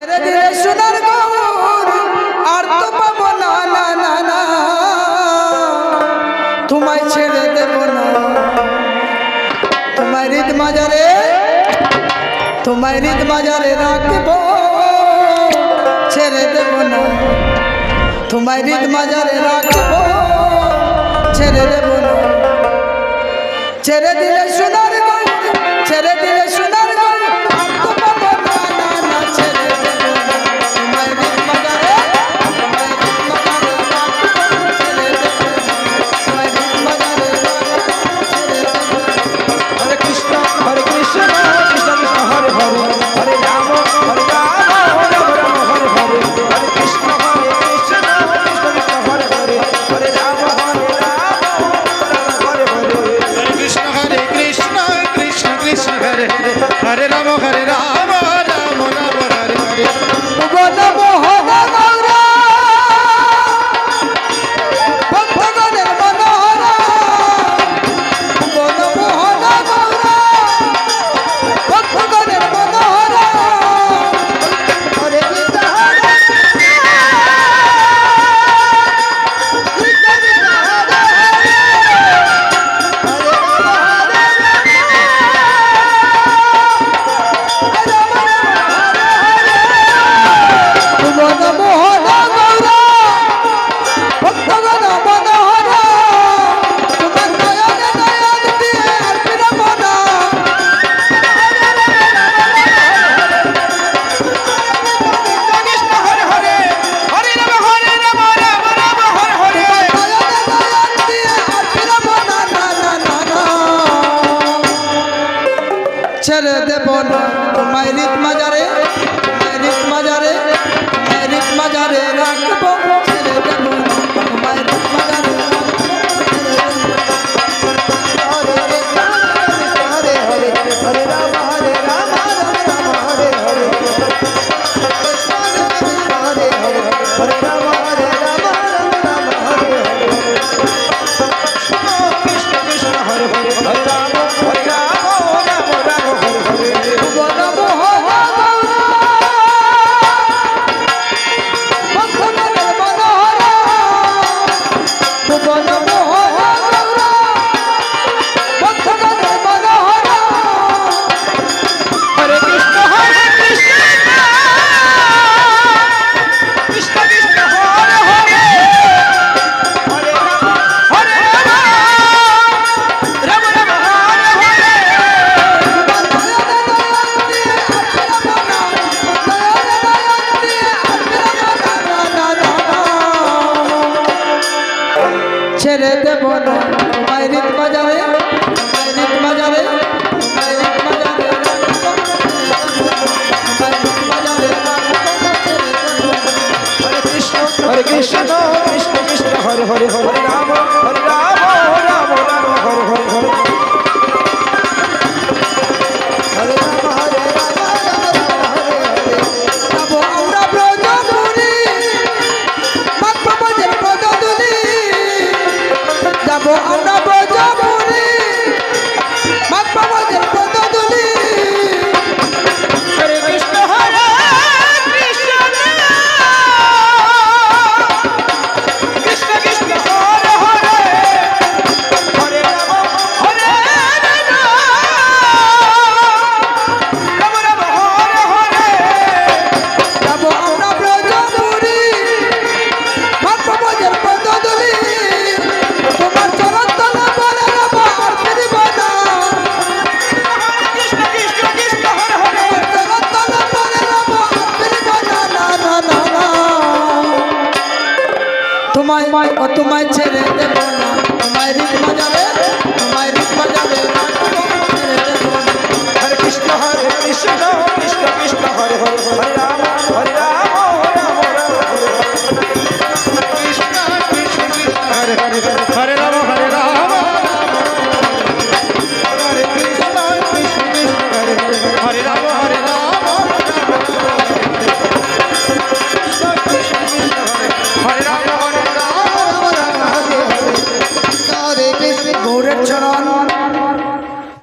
সোনার গৌর আর তো পাবো না না না না, তোমায় ছেড়ে দেব না। তোমায় হৃদ মাজারে রাখবো, ছেড়ে দেব না। তোমায় হৃদ মাজারে রাখবো, ছেড়ে দেব না। ছেড়ে দিলে সোনার গৌর, ছেড়ে দিলে সোনার গৌর আর তো পাবো না না না, ছেড়ে দেব না। তোমায় হৃদ মাজারে, তোমায় হৃদ মাজারে রাখবো, ছেড়ে দেব না। তোমায় হৃদ মাজারে রাখবো, ছেড়ে দেব না। হরে কৃষ্ণ কৃষ্ণ কৃষ্ণ হরে হরে, হরে রাম রাম হরে হরে, হরে কৃষ্ণ কৃষ্ণ কৃষ্ণ হরে হরে, হরে রাম হরে হরে, হরে কৃষ্ণ কৃষ্ণ কৃষ্ণ হরে হরে, হরে রাম রাম রাম হরে হরে। ছেড়ে দেব না তোমায় হৃদ মাজারে, তোমায় হৃদ মাজারে, তোমায় হৃদ মাজারে রাখবো, ছেড়ে দেব না। তোমায় হৃদ মাজারে রাখবো, ছেড়ে দেব না। হরে হরে হরে রাম রাম হরে হরে, হরে হরে হরে রাম রাম হরে হরে, কৃষ্ণ কৃষ্ণ হরে হরে, হরে রাম হরে রাম রাম রাম হরে হরে। ছেড়ে দেব না তোমায় হৃদ মাজারে, তোমায় হৃদ মাজারে, তোমায় হৃদ মাজারে রাখবো, তোমায় হৃদ মাজারে রাখবো, ছেড়ে দেব না। হরে কৃষ্ণ কৃষ্ণ কৃষ্ণ হরে হরে, হরে